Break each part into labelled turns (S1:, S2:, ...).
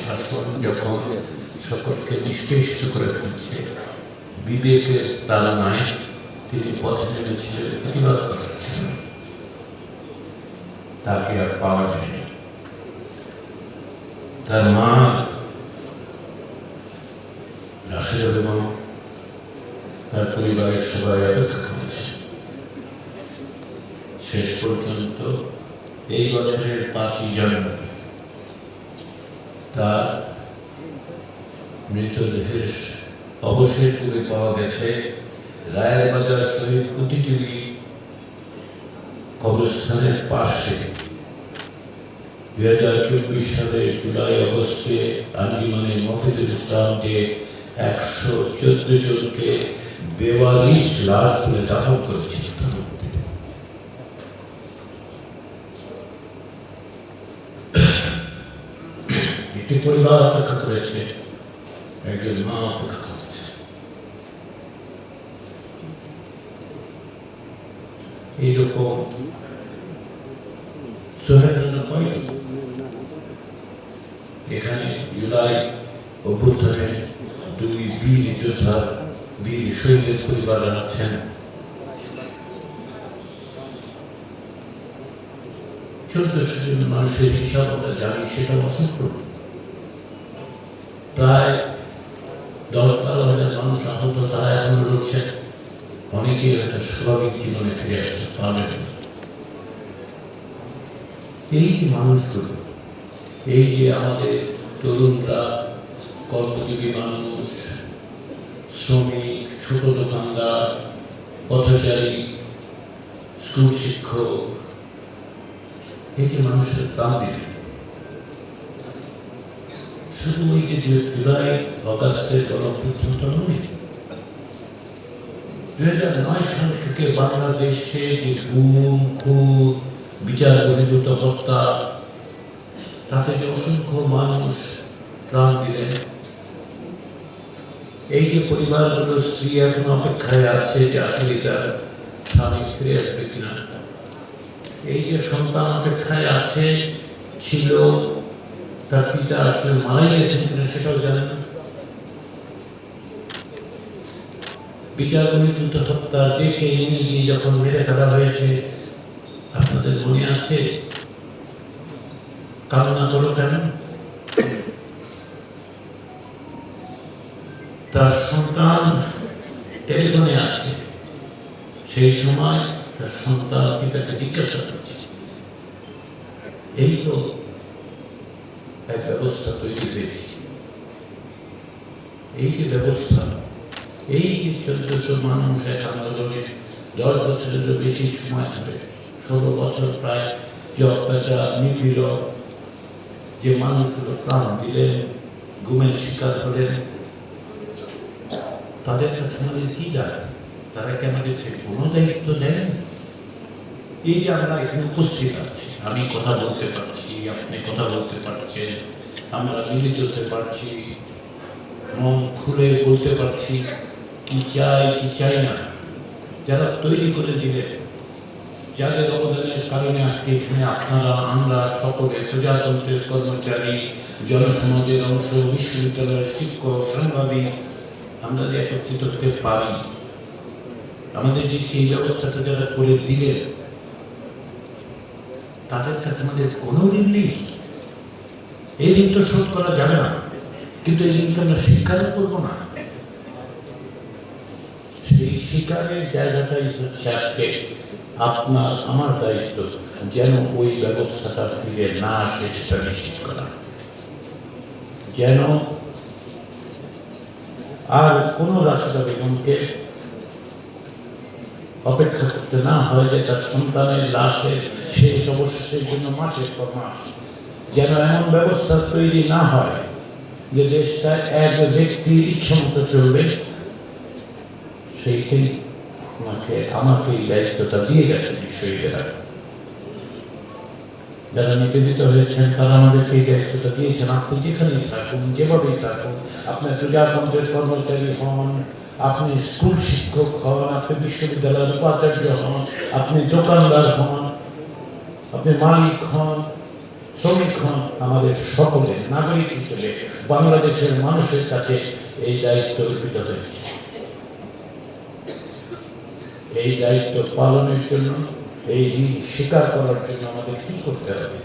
S1: শাসন যখন সকলকে নিষ্পেষিত করে ফেলছে, বিবেকের তাড়নায় তিনি পথে নেমেছিলেন প্রতিবাদ করার জন্য। তাকে আর পাওয়া যায়নি। তার মা লাশের এবং তার পরিবারের সবাই অপেক্ষা করেছে। শেষ পর্যন্ত এই বছরের 5ই জানুয়ারি তার মৃতদেহের অবশেষ করে পাওয়া গেছে রায়েরবাজার শহীদ প্রতিযোগী কবরস্থানের পাশে। 2024 সালের জুলাই আগস্টে আঞ্জুমানে মফিজুল ইসলাম যে 114 জনকে বেওয়ারিশ লাশ তুলে দাফন করেছিল, একটি পরিবার অপেক্ষা করেছে, একজন মা অপেক্ষা করেছে। এইরকম এখানে জুলাই অভ্যুত্থানের 2 বীর যোদ্ধা, বীর শহীদের পরিবার আছেন। 1400 জন মানুষের হিসাব আমরা জানি, সেটা অসংখ্য। প্রায় 10-12 হাজার মানুষ আহত, তারা এখন রয়েছেন। অনেকেই একটা স্বাভাবিক জীবনে ফিরে আসতে পারবেন। এই যে মানুষগুলো, এই যে আমাদের তরুণরা, কর্মজীবী মানুষ, শ্রমিক, ছোট দোকানদার, পথচারী, স্কুল শিক্ষক, এই যে মানুষের প্রাণ দিলেন, শুধু ওই যে জুলাই অগাস্টের গণঅভ্যুত্থানটা নয়, 2009 সাল থেকে বাংলাদেশে যে গুম, খুন, বিচার বহির্ভূত হত্যা, তাতে যে অসংখ্য মানুষ প্রাণ দিলেন। এই যে পরিবারগুলো, স্ত্রী এখন অপেক্ষায় আছে যে আসলে তার স্বামী ফিরে আসবে কিনা, এই যে সন্তান অপেক্ষায় আছে, ছিল তার পিতা আসলে মারা গেছে কিনা সেটাও জানে না। বিচার বহির্ভূত হত্যা দেখে নিয়ে গিয়ে যখন মেরে ফেলা হয়েছে, আপনাদের মনে আছে কামনা করো কেন? তার সন্তান টেলিফোনে আছে, সেই সময় তার সন্তান পিতাকে জিজ্ঞাসা করছে। এই তো এক ব্যবস্থা তৈরি হয়েছে। এই যে ব্যবস্থা, এই যে 1400 মানুষ এক আন্দোলনে 10 বছরেরও বেশি সময় ধরে, 16 বছর প্রায় যে অত্যাচার, নিপীড়ন, যে মানুষগুলো প্রাণ দিলেন, গুমের শিকার হলেন, তাদের কাছে আমাদের কি যায়? তারা কি আমাদেরকে কোনো দায়িত্ব দেন? এই যে আমরা এখানে উপস্থিত আছি, আমি কথা বলতে পারছি, আপনি কথা বলতে পারছেন, আমরা মিলিত হতে পারছি, মন খুলে বলতে পারছি কি চাই কি চাই না। যারা তৈরি করে দিলেন, যাদের অবদানের কারণে আজকে এখানে আপনারা, আমরা সকলে, প্রজাতন্ত্রের কর্মচারী, জনসমাজের অংশ, বিশ্ববিদ্যালয়ের শিক্ষক, সাংবাদিক, আমরা যে একত্রিত হতে পারি, আমাদের যে এই ব্যবস্থাটা যারা করে দিলেন, তাদের কাছে আমাদের কোনো ঋণ নেই। এই ঋণ তো শোধ করা যাবে না, কিন্তু এই ঋণকে আমরা স্বীকার করবো না। সেই স্বীকারের জায়গাটাই হচ্ছে আজকে আপনার আমার দায়িত্ব, যেন ওই ব্যবস্থাটা ফিরে না আসে সেটা নিশ্চিত করা, যেন আর কোন রাশিদা বেগমকে অপেক্ষা করতে না হয় যে তার সন্তানের লাশের শেষ অবশেষের জন্য মাসের পর মাস, যেন এমন ব্যবস্থা তৈরি না হয় যে দেশটা এক ব্যক্তির ইচ্ছা মতো চলবে। সেইটাই আমাকে এই দায়িত্বটা দিয়ে গেছে শহীদেরা, যারা নিবেদিত হয়েছেন, তারা আমাদেরকে এই দায়িত্বটা দিয়েছেন। আপনি যেখানেই থাকুন, যেভাবেই থাকুন, আপনার প্রজাতন্ত্রের কর্মচারী হন, আপনি স্কুল শিক্ষক হন, আপনি বিশ্ববিদ্যালয়ের উপাচার্য হন, আপনি দোকানদার হন, আপনি মালিক হন, শ্রমিক হন, আমাদের সকলের নাগরিক হিসেবে বাংলাদেশের মানুষের কাছে এই দায়িত্ব অর্পিত হয়েছে। এই দায়িত্ব পালনের জন্য, এই ঋণ স্বীকার করার জন্য আমাদের কি করতে হবে?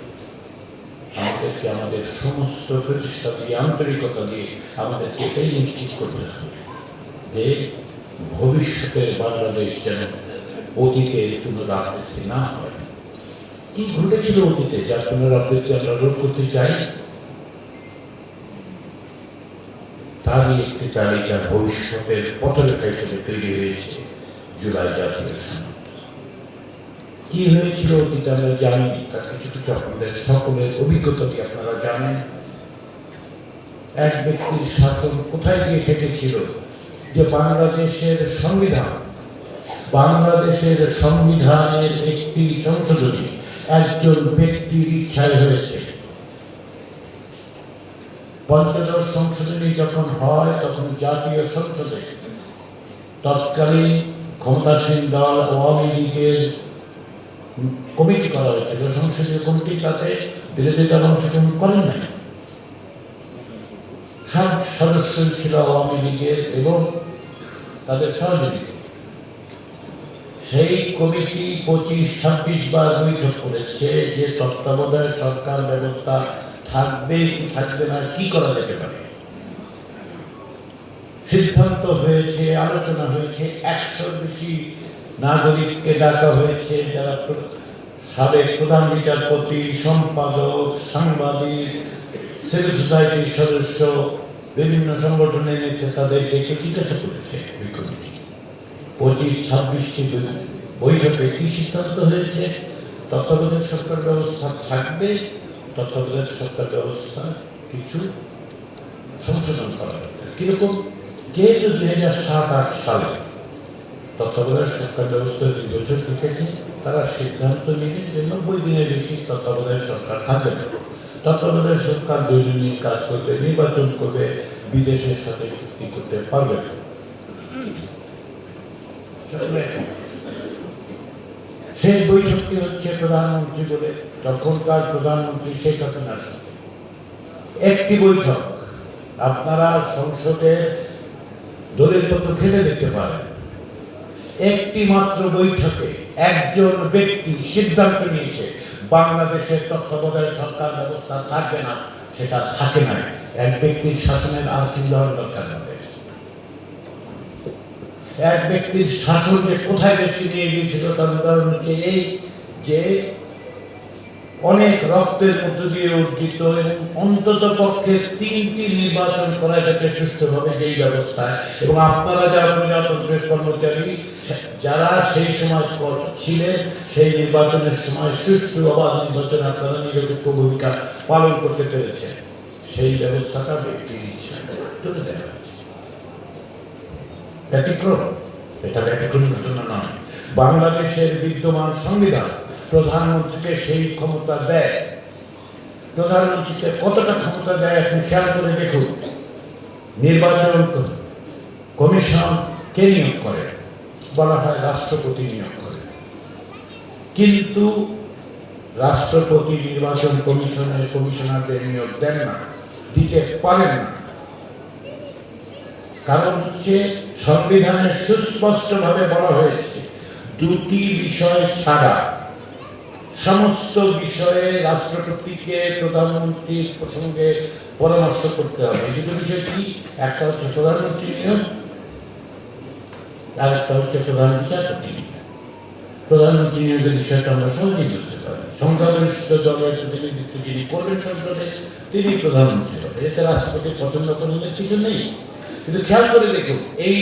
S1: আমাদেরকে আমাদের সমস্ত প্রচেষ্টা দিয়ে, আন্তরিকতা দিয়ে আমাদেরকে এই নিশ্চিত করতে হবে যে ভবিষ্যতের বাংলাদেশ যেন অতীতের পুনরাবৃত্তি না হয়। কি ঘটেছিল অতীতে যার পুনরাবৃত্তি আমরা রোধ করতে চাই, তারই একটি তালিকা ভবিষ্যতের পথরেখা হিসেবে তৈরি হয়েছে জুলাই জাতীয় সনদ। কি হয়েছিল অতীতে আমরা জানি, তার কিছু কিছু আপনাদের সকলের অভিজ্ঞতা দিয়ে আপনারা জানেন। এক ব্যক্তির শাসন কোথায় গিয়ে ঠেকেছিল? যে বাংলাদেশের সংবিধানের একটি সংশোধনী একজন ব্যক্তির ইচ্ছায় হয়েছে। পঞ্চদশ সংশোধনী যখন হয় তখন জাতীয় সংসদে তৎকালীন ক্ষমতাসীন দল আওয়ামী লীগের কমিটি করা হয়েছিল, সংসদীয় কমিটি, তাতে বিরোধীরা অংশগ্রহণ করেন নাই। সব সদস্য ছিল আওয়ামী লীগের এবং তাদের সহযোগী। সেই কমিটি 25-26 বার বৈঠক করেছে যে তত্ত্বাবধায়ক সরকার ব্যবস্থা থাকবে কি থাকবে না, কি করা যেতে পারে। সিদ্ধান্ত হয়েছে, আলোচনা হয়েছে, 100-র বেশি নাগরিককে ডাকা হয়েছে, যারা সাবেক প্রধান বিচারপতি, সম্পাদক, সাংবাদিক, সিভিল সোসাইটির সদস্য, বিভিন্ন সংগঠনের নেতা, তাদের ডেকে জিজ্ঞাসা করেছে ওই কমিটি। 25-26টি বৈঠকে কি সিদ্ধান্ত হয়েছে? তত্ত্বাবধায়ক সরকার ব্যবস্থা থাকবে, তত্ত্বাবধায়ক সরকার ব্যবস্থা কিছু সংশোধন করা দরকার। কিরকম? যেহেতু 2007-08 সালে তত্ত্বাবধায়ক সরকার ব্যবস্থা 2 বছর থেকেছে, তারা সিদ্ধান্ত নিলেন যে 90 দিনের বেশি তত্ত্বাবধায়ক সরকার থাকবে না। তত্ত্বাবধায়ক সরকার দৈনন্দিন কাজ করবে, নির্বাচন করবে, বিদেশের সাথে চুক্তি করতে পারবে না। শেষ বৈঠকটি হচ্ছে প্রধানমন্ত্রী বলে তখনকার প্রধানমন্ত্রী শেখ হাসিনার সাথে একটি বৈঠক। আপনারা সংসদে দলের পত্র খেলে দেখতে পারেন। একটি মাত্র বৈঠকে একজন ব্যক্তি সিদ্ধান্ত নিয়েছে বাংলাদেশের তত্ত্বাবধায়ক সরকার ব্যবস্থা থাকবে না, সেটা থাকে না। এক ব্যক্তির শাসনের আর কি উদাহরণ দরকার হবে? এক ব্যক্তির শাসনকে কোথায় দেশকে নিয়ে গিয়েছিল তার উদাহরণ হচ্ছে এই যে অনেক রক্তের মধ্য দিয়ে অর্জিত এবং অন্তত পক্ষে 3টি নির্বাচন করা গেছে সুষ্ঠুভাবে যেই ব্যবস্থায়। এবং আপনারা যারা প্রজাতন্ত্রের কর্মচারী, যারা সেই সময় ছিলেন, সেই নির্বাচনের সময় সুষ্ঠু অবাধ নির্বাচন আপনারা নিরপেক্ষ ভূমিকা পালন করতে পেরেছেন। সেই ব্যবস্থাটা ব্যক্তির ইচ্ছা তুলে দেওয়া হয়েছে। ব্যতিক্রম, এটা ব্যতিক্রম ঘটনা নয়। বাংলাদেশের বিদ্যমান সংবিধান প্রধানমন্ত্রীকে সেই ক্ষমতা দেয়। প্রধানমন্ত্রীকে কতটা ক্ষমতা দেয় এখন খেয়াল করে দেখুন। নির্বাচন কমিশন কে নিয়োগ করে? বলা হয় রাষ্ট্রপতি নিয়োগ করে, কিন্তু রাষ্ট্রপতি নির্বাচন কমিশনের কমিশনারদের নিয়োগ দেন না, দিতে পারেন না। কারণ হচ্ছে সংবিধানে সুস্পষ্টভাবে বলা হয়েছে 2টি বিষয় ছাড়া সমস্ত বিষয়ে রাষ্ট্রপতিকে প্রধানমন্ত্রীর প্রসঙ্গে পরামর্শ করতে হবে। এই দুটো বিষয় কি? একটা হচ্ছে প্রধানমন্ত্রী নিয়োগ, আর একটা হচ্ছে প্রধান বিচারপতি নিয়োগ। প্রধানমন্ত্রী নিয়োগের বিষয়টা আমরা সহজেই বুঝতে পারি। সংখ্যাগরিষ্ঠ দলের প্রতিনিধিত্ব যিনি করবেন সংসদে, তিনি প্রধানমন্ত্রী হবে। এতে রাষ্ট্রপতি পছন্দ করলে কিছু নেই। কিন্তু খেয়াল করে দেখুন, এই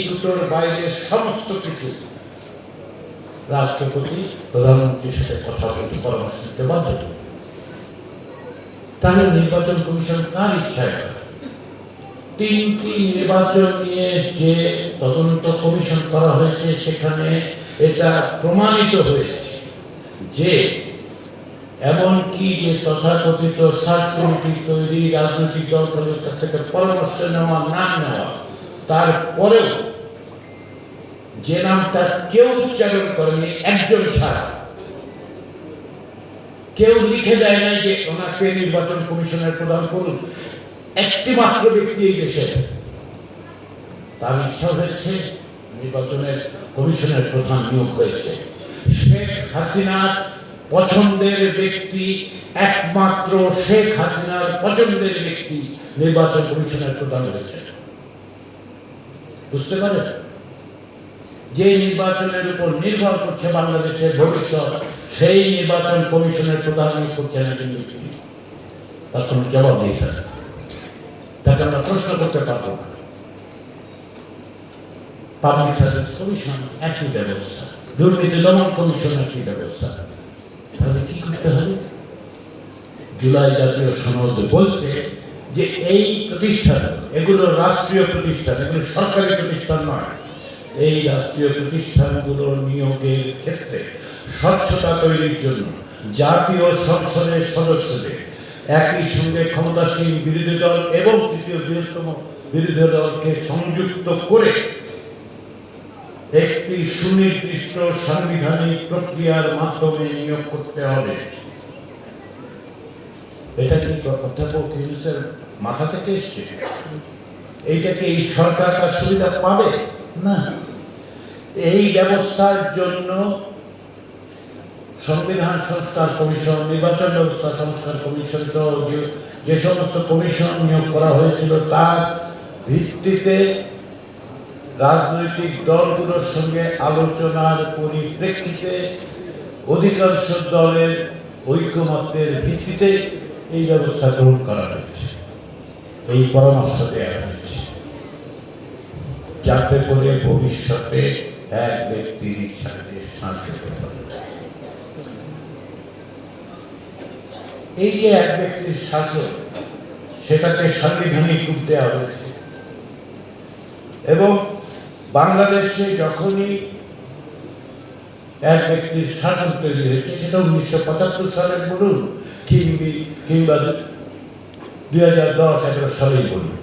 S1: দুটোর বাইরে সমস্ত কিছু রাষ্ট্রপতি প্রধানমন্ত্রীর সাথে কথা বলতে পরামর্শ দিতে বাধ্য। তাহলে নির্বাচন কমিশন কার ইচ্ছায়? 3টি নির্বাচন নিয়ে যে তদন্ত কমিশন করা হয়েছে, সেখানে এটা প্রমাণিত হয়েছে যে এমনকি যে তথাকথিত সার্চ কমিটি তৈরি, রাজনৈতিক দলগুলোর কাছ থেকে পরামর্শ নেওয়া না নেওয়া, তারপরেও যে নামটা কেউ উচ্চারণ করেনি একজন ছাড়া,
S2: কেউ লিখে দেয় নাই যে ওনাকে নির্বাচন কমিশনের প্রধান করুন। একটি মাত্র ব্যক্তি এই দেশে তার ইচ্ছা হয়েছে নির্বাচনের কমিশনের প্রধান নিয়োগ হয়েছে। শেখ হাসিনার পছন্দের ব্যক্তি, একমাত্র শেখ হাসিনার পছন্দের ব্যক্তি নির্বাচন কমিশনের প্রধান হয়েছে। বুঝতে পারেন, যে নির্বাচনের উপর নির্ভর করছে বাংলাদেশের ভবিষ্যৎ, সেই নির্বাচন কমিশনের প্রধান নিয়োগ করছেন একজন ব্যক্তি। তার কোনো জবাব নেই, তাকে আমরা প্রশ্ন করতে পারবো না। পাবলিক সার্ভিস কমিশন একই ব্যবস্থা, দুর্নীতি দমন কমিশন একই ব্যবস্থা। তাহলে কি করতে হবে? জুলাই জাতীয় সনদ বলছে যে এই প্রতিষ্ঠান, এগুলো রাষ্ট্রীয় প্রতিষ্ঠান, এগুলো সরকারি প্রতিষ্ঠান নয়। এই রাষ্ট্রীয় প্রতিষ্ঠানগুলোর নিয়োগের ক্ষেত্রে স্বচ্ছতা তৈরির জন্য জাতীয় সংসদের সদস্যদের একই সঙ্গে ক্ষমতাসীন বিরোধী দল এবং তৃতীয় বৃহত্তম বিরোধী দলকে সংযুক্ত করে একটি সুনির্দিষ্ট সাংবিধানিক প্রক্রিয়ার মাধ্যমে নিয়োগ করতে হবে। এটা কি অধ্যাপক ইউনূসের মাথা থেকে এসছে? এইটাকে এই সরকার তার সুবিধা পাবে না। এই ব্যবস্থার জন্য সংবিধান সংস্কার কমিশন, নির্বাচন ব্যবস্থা সংস্কার কমিশন সহ যে সমস্ত কমিশন নিয়োগ করা হয়েছিল তার ভিত্তিতে রাজনৈতিক দলগুলোর সঙ্গে আলোচনার পরিপ্রেক্ষিতে অধিকাংশ দলের ঐকমত্যের ভিত্তিতে এই ব্যবস্থা গ্রহণ করা হয়েছে, এই পরামর্শ দেওয়া হয়েছে, যাতে করে ভবিষ্যতে এক ব্যক্তির ইচ্ছাকে সাহায্য করতে পারে। এই যে এক ব্যক্তির শাসন, সেটাকে সাংবিধানিক রূপ দেওয়া হয়েছে এবং বাংলাদেশে যখনই এক ব্যক্তির শাসন তৈরি হয়েছে, সেটা 1975 সালের বলুন কিংবা 2010-11 সালেই বলুন,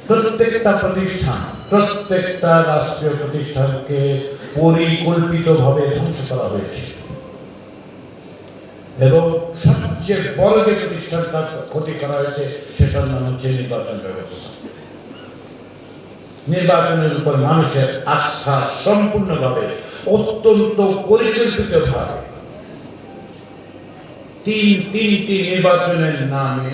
S2: প্রত্যেকটা প্রতিষ্ঠান, প্রত্যেকটা রাষ্ট্রীয় প্রতিষ্ঠানকে পরিকল্পিতভাবে ধ্বংস করা হয়েছে এবং সবচেয়ে বড় যে প্রতিষ্ঠানটার ক্ষতি করা হয়েছে সেটার নাম হচ্ছে নির্বাচন ব্যবস্থা। নির্বাচনের উপর মানুষের আস্থা সম্পূর্ণভাবে, অত্যন্ত পরিকল্পিতভাবে তিনটি নির্বাচনের নামে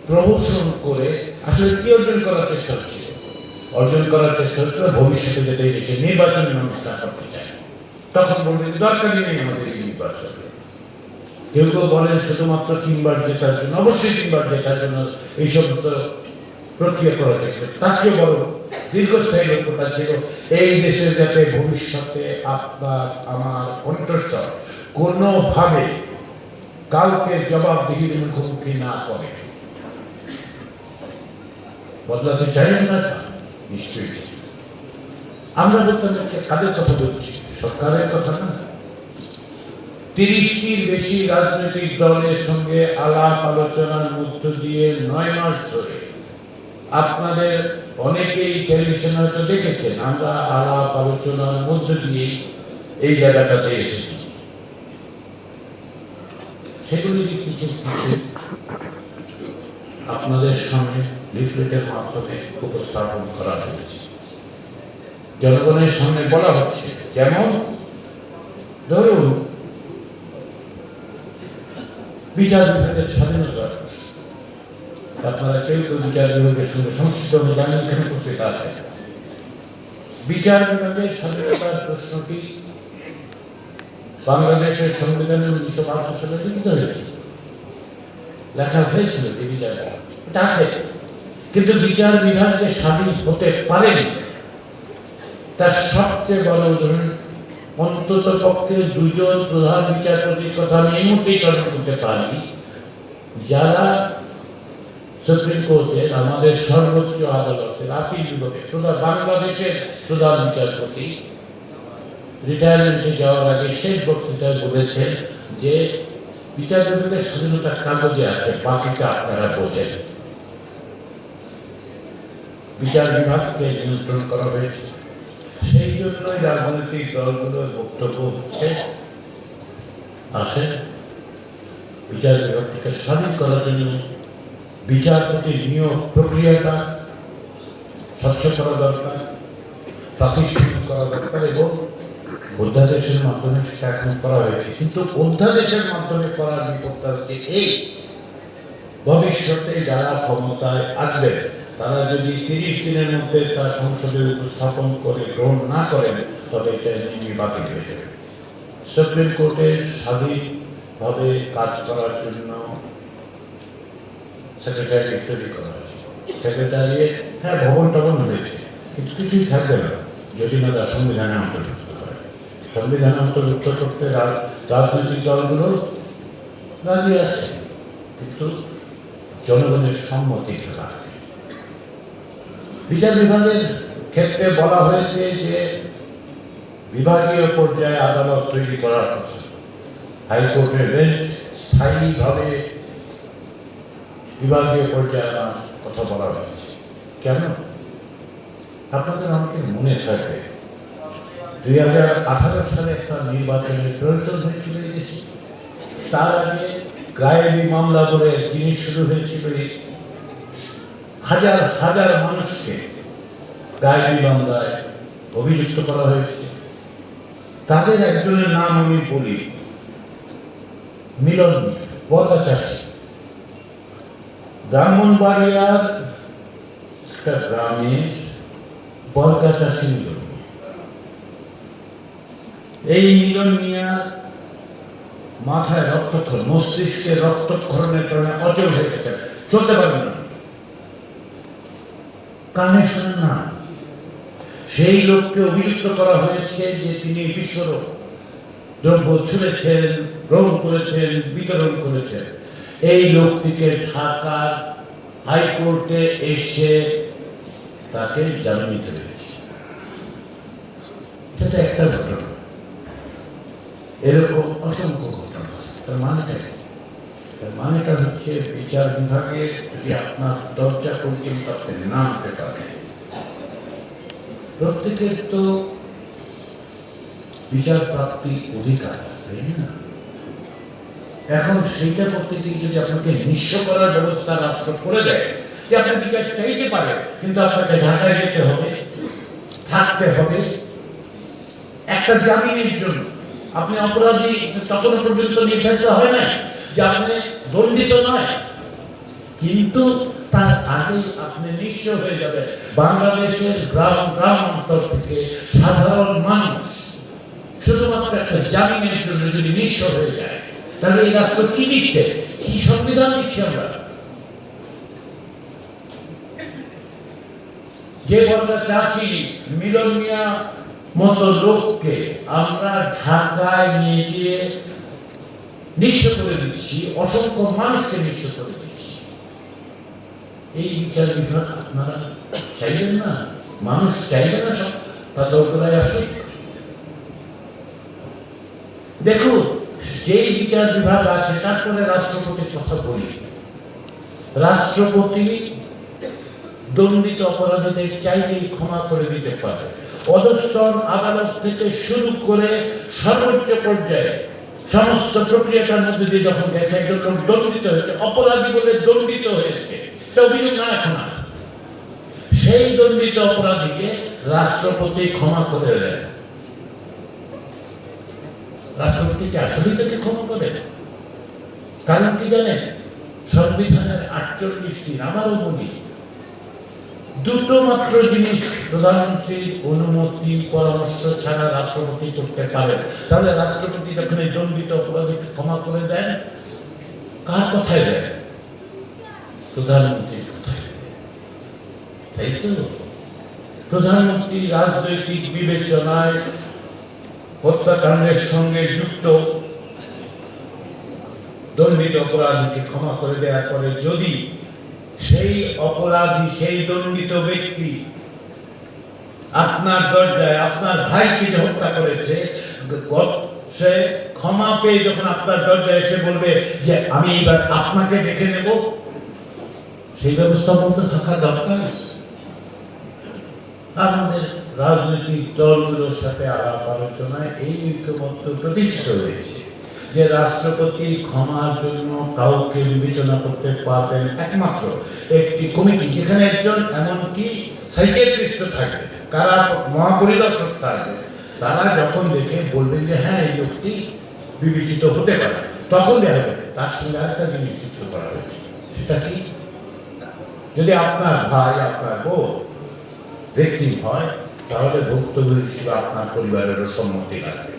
S2: প্রহসন করে আসলে কি অর্জন করার চেষ্টা হচ্ছিল? অর্জন করার চেষ্টা হচ্ছিল ভবিষ্যতে যেতে দেশে নির্বাচনের ব্যবস্থা করতে চায়। তখন বলবেন দরকারই নেই আমাদের এই নির্বাচন। কেউ কেউ বলেন শুধুমাত্র 3 বার জেতার জন্য, অবশ্যই 3 বার জেতার জন্য এই সমস্ত প্রক্রিয়া করা চেষ্টা। তার চেয়ে বড় দীর্ঘস্থায়ী লক্ষ্যটা ছিল এই দেশের যাতে ভবিষ্যতে আপনার আমার কণ্ঠস্বর কোনোভাবে কাউকে জবাবদিহির মুখোমুখি না করে। বদলাতে চাইলেন না? নিশ্চয়ই। আমরা বলতে কাদের কথা বলছি? সরকারের কথা না। 30টির বেশি রাজনৈতিক দলের সঙ্গে আলাপ আলোচনার মধ্য দিয়ে 9 মাস ধরে, আপনাদের অনেকেই টেলিভিশনে হয়তো দেখেছেন, আমরা আলাপ আলোচনার মধ্য দিয়ে এই জায়গাটাতে এসেছি। সেগুলি কিছু আপনাদের সামনে লিফলেটের মাধ্যমে উপস্থাপন করা হয়েছে, জনগণের সামনে বলা হচ্ছে। যেমন ধরুন, বিচার বিভাগের স্বাধীনতা, আপনারা কেউ কেউ বিচার বিভাগের সঙ্গে সংশ্লিষ্ট জানেন, এখানে উপস্থিত আছে। বিচার বিভাগের স্বাধীনতার প্রশ্নটি বাংলাদেশের সংবিধানে 1952 সালে লিখিত হয়েছিল, লেখা হয়েছিল যে বিচার বিভাগ এটা আছে, কিন্তু বিচার বিভাগ যে স্বাধীন হতে পারেনি তার সবচেয়ে বড় উদাহরণ অন্তত পক্ষে 2 জন প্রধান বিচারপতির কথা আমি এই মুহূর্তেই স্মরণ করতে পারি, যারা সুপ্রিম কোর্টের, আমাদের সর্বোচ্চ আদালতের আপিল বিভাগে বাংলাদেশের প্রধান বিচারপতি রিটায়ারমেন্টে যাওয়ার আগে শেষ বক্তৃতায় বলেছেন যে বিচার বিভাগের স্বাধীনতা কাগজে আছে, বাকিটা আপনারা বোঝেন। বিচার বিভাগকে নিয়ন্ত্রণ করা হয়েছে। সেই জন্যই রাজনৈতিক দলগুলোর বক্তব্য হচ্ছে আসেন, বিচার বিভাগকে স্বাধীন করার জন্য বিচারপতি নিয়োগ প্রক্রিয়াটা স্বচ্ছ করা দরকার, প্রাতিষ্ঠানিক করা দরকার এবং অধ্যাদেশের মাধ্যমে সেটা এখন করা হয়েছে। কিন্তু অধ্যাদেশের মাধ্যমে করার বিপদটা হচ্ছে এই, ভবিষ্যতে যারা ক্ষমতায় আসবে তারা যদি 30 দিনের মধ্যে তা সংসদে উপস্থাপন করে গ্রহণ না করেন তবে এটা এমনি বাতিল হয়ে যাবে। সুপ্রিম কোর্টের স্বাধীনভাবে কাজ করার জন্য সেক্রেটারিয়েট তৈরি করা হয়েছে। সেক্রেটারিয়েট হ্যাঁ ভবন টবন হয়েছে, কিন্তু কিছুই থাকবে না যদি না তার সংবিধানে অন্তর্ভুক্ত করে। সংবিধানে অন্তর্ভুক্ত করতে রাজনৈতিক দলগুলো রাজি আছে, কিন্তু জনগণের সম্মতি লাগবে। বিচার বিভাগের ক্ষেত্রে বলা হয়েছে যে বিভাগীয় পর্যায়ে আদালত তৈরি করার কথা, হাইকোর্টের বেঞ্চ স্থায়ীভাবে বিভাগীয় পর্যায়ে আনার কথা বলা হয়েছে। কেন? আপনাদের আমাকে মনে থাকবে 2018 সালে একটা নির্বাচনের প্রয়োজন হয়েছিল এই দেশে। তার আগে গায়েবী মামলা বলে জিনিস শুরু হয়েছিল, হাজার হাজার মানুষকে গায়েবী মামলায় অভিযুক্ত করা হয়েছে। তাদের একজনের নাম আমি বলি, মিলন বরকা চাষী। ব্রাহ্মণবাড়িয়ার একটা গ্রামে বরকা চাষী মিলন। এই মিলন মিয়া মাথায় রক্তক্ষরণ, মস্তিষ্কে রক্তক্ষরণের কারণে অচল হয়ে গেছে, চলতে পারবে না, কানে শোনে না। সেই লোককে অভিযুক্ত করা হয়েছে যে তিনি বিস্ফোরক দ্রব্য ছুঁড়েছেন, গ্রহণ করেছেন, বিতরণ করেছেন। এই লোকটিকে ঢাকা হাইকোর্টে এসে তাকে জামিন দিতে হয়েছে। এটা একটা ঘটনা, এরকম অসংখ্য ঘটনা। তার মানেটা কি? তার মানেটা হচ্ছে বিচার বিভাগে যদি আপনার দরজা পর্যন্ত আপনি না আনতে পারেন, প্রত্যেকের তো বিচার প্রাপ্তির অধিকার, তাই না? এখন সেইটা করতে গিয়ে যদি আপনাকে নিঃস্ব করার ব্যবস্থা রাষ্ট্র করে দেয় যে আপনি বিচার চাইতে পারেন, কিন্তু আপনাকে ঢাকায় যেতে হবে, থাকতে হবে একটা জামিনের জন্য। আপনি অপরাধী তখন পর্যন্ত নির্ধারিত হয় না যে আপনি দণ্ডিত নয়, কিন্তু তার আগে আপনি নিঃস্ব হয়ে যাবেন। বাংলাদেশের গ্রাম গ্রামান্তর থেকে সাধারণ মানুষ শুধুমাত্র একটা জামিনের জন্য যদি নিঃস্ব হয়ে যায়, তাহলে এই রাষ্ট্র কি দিচ্ছে, কি সংবিধান দিচ্ছে? আমরা যে বরকা চাষী মিলন মিয়া মতো লোককে আমরা ঢাকায় নিয়ে গিয়ে নিঃস্ব করে দিচ্ছি, অসংখ্য মানুষকে নিঃস্ব করে দিচ্ছি। এই বিচার বিভাগ আপনারা চাইবেন না? মানুষ চাইবে না সব দরকার আসুক? দেখুন, যেই বিচার বিভাগ আছে তারপরে রাষ্ট্রপতির কথা বলি। রাষ্ট্রপতি দণ্ডিত অপরাধীদের চাইলেই ক্ষমা করে দিতে পারে। অধস্তন আদালত থেকে শুরু করে সর্বোচ্চ পর্যায়ে সমস্ত প্রক্রিয়াটার মধ্যে দিয়ে যখন গেছে, একজন লোক দণ্ডিত হয়েছে, অপরাধী বলে দণ্ডিত হয়েছে, এটা অভিযোগ না এখন, সেই দণ্ডিত অপরাধীকে রাষ্ট্রপতি ক্ষমা করে দেন। রাষ্ট্রপতিকে আসলেই তাকে ক্ষমা করে, কারণ কি জানেন? সংবিধানের 48 দিন, আমারও বলি, দুটো মাত্র জিনিস প্রধানমন্ত্রীর অনুমতি পরামর্শ ছাড়া রাষ্ট্রপতি করতে পারেন। তাহলে রাষ্ট্রপতি যখন এই দণ্ডিত অপরাধীকে ক্ষমা করে দেন, কার কথায় দেন? প্রধানমন্ত্রীর কথায়। তাই তো প্রধানমন্ত্রী রাজনৈতিক বিবেচনায় হত্যাকাণ্ডের সঙ্গে যুক্ত দণ্ডিত অপরাধীকে ক্ষমা করে দেওয়ার পরে যদি সেই অপরাধী, সেই দণ্ডিত ব্যক্তি আপনার দরজায় আপনার ভাইকে যে হত্যা করেছে, সে ক্ষমা পেয়ে যখন আপনার দরজায় এসে বলবে যে আমি এবার আপনাকে দেখে নেব, সেই ব্যবস্থা বন্ধ থাকা দরকার। আমাদের রাজনৈতিক দলগুলোর সাথে আলাপ আলোচনায় এই ঐক্যমত্য প্রতিষ্ঠিত হয়েছে
S1: যে রাষ্ট্রপতি ক্ষমার জন্য কাউকে বিবেচনা করতে পারবেন একমাত্র একটি কমিটি, যেখানে একজন এমনকি সাইকিয়াট্রিস্ট থাকবে, কারা মহাপরিদর্শক থাকবে, তারা যখন দেখে বলবেন যে হ্যাঁ এই লোকটি বিবেচিত হতে পারে, তখন দেখা যাবে তার সঙ্গে আরেকটা জিনিস যুক্ত করা হয়েছে। সেটা কি? যদি আপনার ভাই আপনার বউ ব্যক্তি হয়, তাহলে ভুক্তভোগী হিসেবে আপনার পরিবারেরও সম্মতি লাগবে।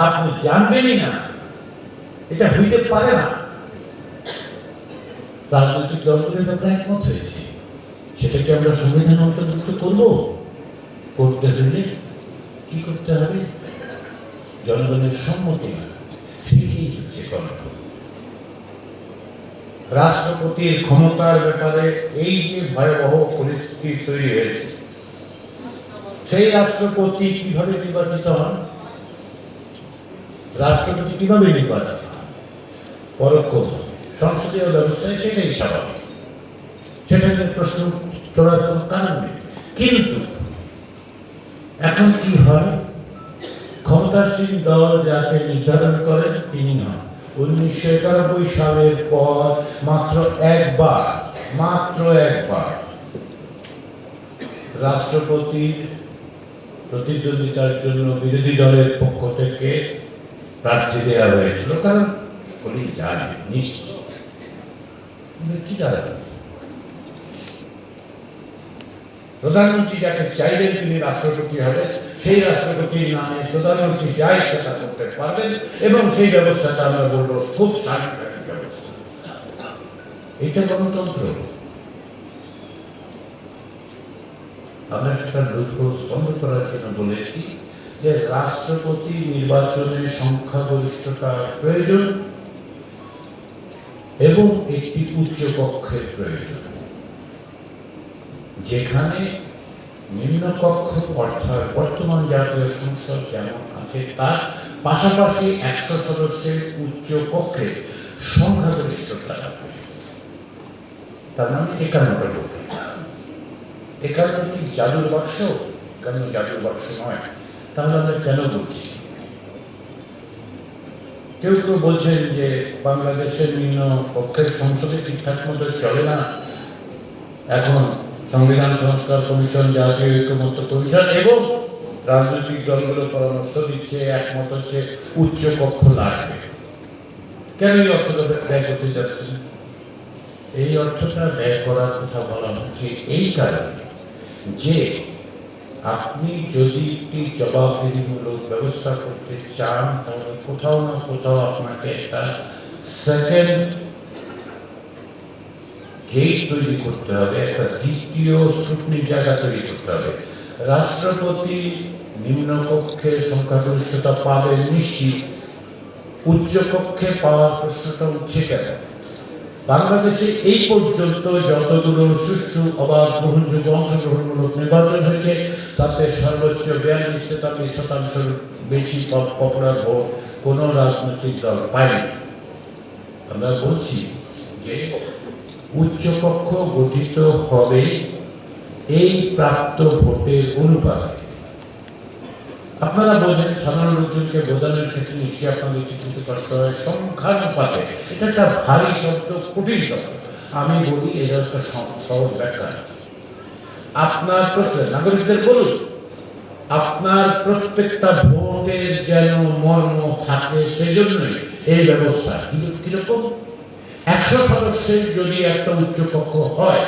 S1: আপনি জানবেনই না, এটা হইতে পারে না। রাজনৈতিক দলগুলির ব্যাপারে একমত হয়েছে, সেটাকে আমরা সংবিধানে অন্তর্ভুক্ত করব। করতে হলে কি করতে হবে? জনগণের সম্মতি লাগবে, সেটাই হচ্ছে গণতন্ত্র। রাষ্ট্রপতির ক্ষমতার ব্যাপারে এই যে ভয়াবহ পরিস্থিতি তৈরি হয়েছে, সেই রাষ্ট্রপতি কিভাবে নির্বাচিত হন? রাষ্ট্রপতি কিভাবে নির্বাচিত হন? পরোক্ষ সংসদীয় ব্যবস্থায়, সেটাই স্বাভাবিক, সেটা নিয়ে প্রশ্ন করার কোনো কারণ নেই। কিন্তু এখন কি হয়? ক্ষমতাসীন দল যাকে নির্ধারণ করেন তিনি হন। 1991 সালের পর মাত্র একবার রাষ্ট্রপতির প্রতিদ্বন্দ্বিতার জন্য বিরোধী দলের পক্ষ থেকে প্রার্থী দেওয়া হয়েছিল, কারণ বলেই জানে নিশ্চিত কি দাঁড়াবে। প্রধানমন্ত্রী যাকে চাইলেন তিনি রাষ্ট্রপতি হবেন, সেই রাষ্ট্রপতির নামে প্রধানমন্ত্রী যা ইচ্ছা করতে পারবেন, এবং সেই ব্যবস্থাটা আমরা বলবো খুব সাংবিধানিক ব্যবস্থা। এটা গণতন্ত্র। আমরা সেটা লুটপাট বন্ধ করার জন্য বলেছি যে রাষ্ট্রপতি নির্বাচনে সংখ্যাগরিষ্ঠতা প্রয়োজন এবং একটি উচ্চ কক্ষের প্রয়োজন, যেখানে নিম্নকক্ষ অর্থাৎ বর্তমান জাতীয় সংসদ যেমন আছে তার পাশাপাশি 100 সদস্যের উচ্চ কক্ষে সংখ্যাগরিষ্ঠতা রাখবে। তার মানে 51টা ভোট। 51 কি জাদুর বাক্স? কেন জাদুর বাক্স নয়? তাহলে আমরা কেন বলছি? কেউ কেউ বলছেন যে বাংলাদেশের নিম্ন কক্ষের সংসদে ঠিকঠাক মতো চলে না, এখন সংবিধান সংস্কার কমিশন, জাতীয় ঐক্যমত্য কমিশন এবং রাজনৈতিক দলগুলো পরামর্শ দিচ্ছে, একমত হচ্ছে উচ্চ কক্ষ লাগবে। কেন এই অর্থটা ব্যয় করতে যাচ্ছেন? এই অর্থটা ব্যয় করার কথা বলা হচ্ছে এই কারণে যে আপনি যদি একটি জবাবদিহিমূলক ব্যবস্থা করতে চান, তাহলে কোথাও না কোথাও আপনাকে একটা সেকেন্ড গেট তৈরি করতে হবে, একটা দ্বিতীয় স্ক্রুটনির জায়গা তৈরি করতে হবে। রাষ্ট্রপতি নিম্নকক্ষে সংখ্যাগরিষ্ঠতা পাবেন নিশ্চিত, উচ্চকক্ষে পাওয়ার প্রশ্নটা উঠছে কেন? বাংলাদেশে এই পর্যন্ত যতগুলো সুষ্ঠু অবাধ গ্রহণযোগ্য অংশগ্রহণমূলক নির্বাচন হয়েছে, তাতে সর্বোচ্চ 42-43% বেশি পপুলার ভোট কোন রাজনৈতিক দল পায়নি। আমরা বলছি যে উচ্চকক্ষ গঠিত হবে এই প্রাপ্ত ভোটের অনুপাতে। আপনারা বোঝেন, সাধারণ লোকজনকে বোঝানোর ক্ষেত্রে নিশ্চয়ই আপনাদের কিছু কষ্ট হয়। সংখ্যানুপাতে এটা একটা ভারী শব্দ, কঠিন শব্দ। আমি বলি এটা একটা সহজ ব্যাখ্যা। আপনার প্রত্যেক নাগরিকদের বলুন, আপনার প্রত্যেকটা ভোটের যেন মর্ম থাকে, সেই জন্যই এই ব্যবস্থা। কিন্তু কিরকম? 100 সদস্যের যদি একটা উচ্চকক্ষ হয়,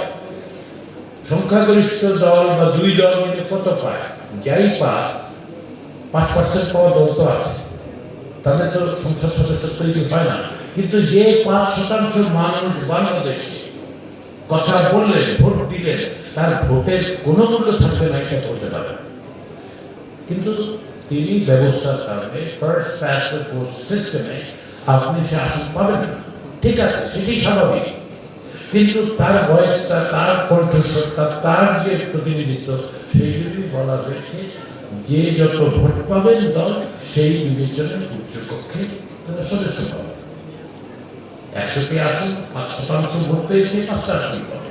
S1: সংখ্যাগরিষ্ঠ দল বা 2 দল মিলে কত পায়? যাই পায় 5% পাওয়া দল তো আছে, তাদের তো সংসদ সদস্য তৈরি হয় না। কিন্তু যে 5% মানুষ বাংলাদেশে কথা বললেন, ভোট দিলেন, তার ভোটের কোনো মূল্য থাকবে না, এটা বলতে পারেন। কিন্তু তিনি ব্যবস্থার কারণে ফার্স্ট পাস্ট দ্য পোস্ট সিস্টেমে আপনি সে আসন পাবেন না। ঠিক আছে, সেটি স্বাভাবিক, কিন্তু তার বয়সটা, তার কণ্ঠস্বরটা, তার যে প্রতিনিধিত্ব, সেই জন্যই বলা হয়েছে যে যত ভোট পাবেন দল, সেই বিবেচনায় উচ্চকক্ষে সদস্য পাবে। 100টি আসন 5% ভোট পেয়েছে, 5টা আসন পাবে।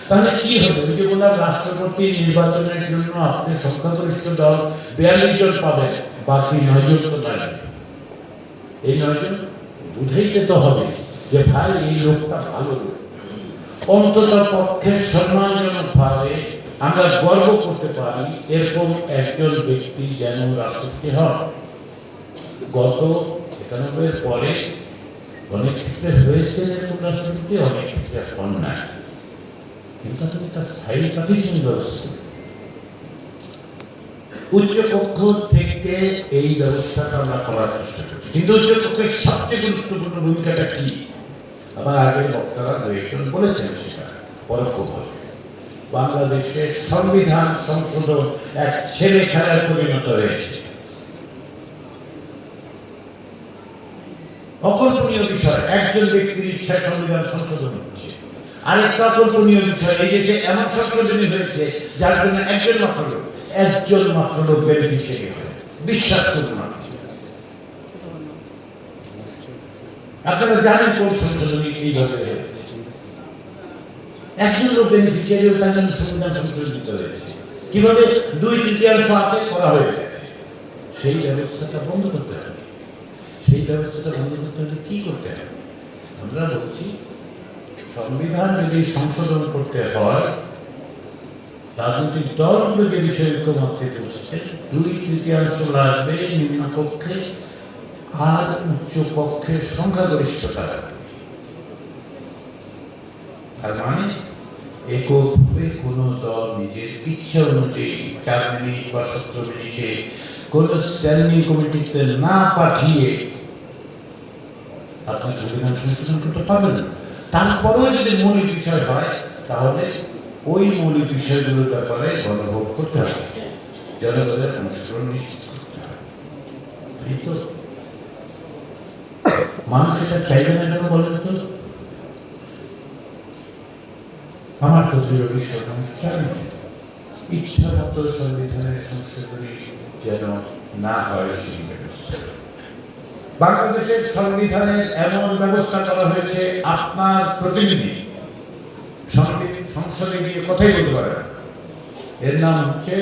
S1: তাহলে কি হবে? ওই যে বললাম, রাষ্ট্রপতি নির্বাচনের জন্য আপনি সংখ্যাগরিষ্ঠ দল 42 জন পাবেন, বাকি 9 জন তো লাগবে।
S2: এই 9 জন বুঝাইতে তো হবে যে ভাই এই লোকটা ভালো লোক, অন্তত পক্ষে সম্মানজনক ভাবে আমরা গর্ব করতে পারি এরকম একজন ব্যক্তি যেন রাষ্ট্রপতি হয়। গত 91 পরে অনেক ক্ষেত্রে হয়েছে এরকম রাষ্ট্রপতি, অনেক ক্ষেত্রে হন না, কিন্তু আপনি তার স্থায়ী প্রাতিষ্ঠানিক ব্যবস্থা উচ্চ পক্ষ থেকে এই ব্যবস্থাটা আমরা করার চেষ্টা করছি। কিন্তু উচ্চ পক্ষের সবচেয়ে গুরুত্বপূর্ণ ভূমিকাটা কি? আমার আগের বক্তারা দুইজন বলেছেন, সেটা পরোক্ষভাবে বাংলাদেশের সংবিধান সংশোধন এক ছেলে খেলায় পরিণত হয়েছে। অকল্পনীয় বিষয়, একজন ব্যক্তির ইচ্ছা সংবিধান সংশোধন হচ্ছে। আরেকটা অকল্পনীয় বিষয়, এই যে এমন সংশোধনী হয়েছে যার জন্য একজন মাত্র লোক বেনিফিশিয়ারি হয়। বিশ্বাস করুন, আপনারা জানেন কোন সংশোধনী এইভাবে হয়েছে। একজন লোক বেনিফিশিয়ারি, তার জন্য সংবিধান সংশোধিত হয়েছে। কিভাবে 2/3 আছে করা হয়ে গেছে। সেই ব্যবস্থাটা বন্ধ করতে হবে। সেই ব্যবস্থাটা বন্ধ করতে হলে কি করতে হবে? আমরা বলছি, সংবিধান যদি সংশোধন করতে হয়, রাজনৈতিক দলগুলো যে বিষয়ে ঐক্যমত্যে পৌঁছেছে, 2/3 লাগবে নিম্নকক্ষে, আর উচ্চ পক্ষের সংখ্যাগরিষ্ঠতা লাগবে। তার মানে এককভাবে কোন দল নিজের ইচ্ছা অনুযায়ী 4 মিনিট বা 17 মিনিটে কোন স্ট্যান্ডিং কমিটিতে না পাঠিয়ে আপনি সংবিধান সংশোধন করতে পারবেন না। তারপরেও যদি মৌলিক বিষয় হয়, তাহলে ওই মৌলিক বিষয়গুলোর ব্যাপারে গণভোট করতে হবে, জনগণের অংশগ্রহণ নিশ্চিত করতে হবে। এই তো মানুষ এটা চাইবে না কেন বলেন তো? আমার তো দৃঢ় বিশ্বাস মানুষ চায় না। ইচ্ছা মতো সংবিধানের সংশোধনী যেন না হয় সেই ব্যবস্থা। বাংলাদেশের সংবিধানের এমন ব্যবস্থা করা হয়েছে, আপনার প্রতিনিধি সংসদে গিয়ে কথাই বলতে পারে না। এর নাম হচ্ছে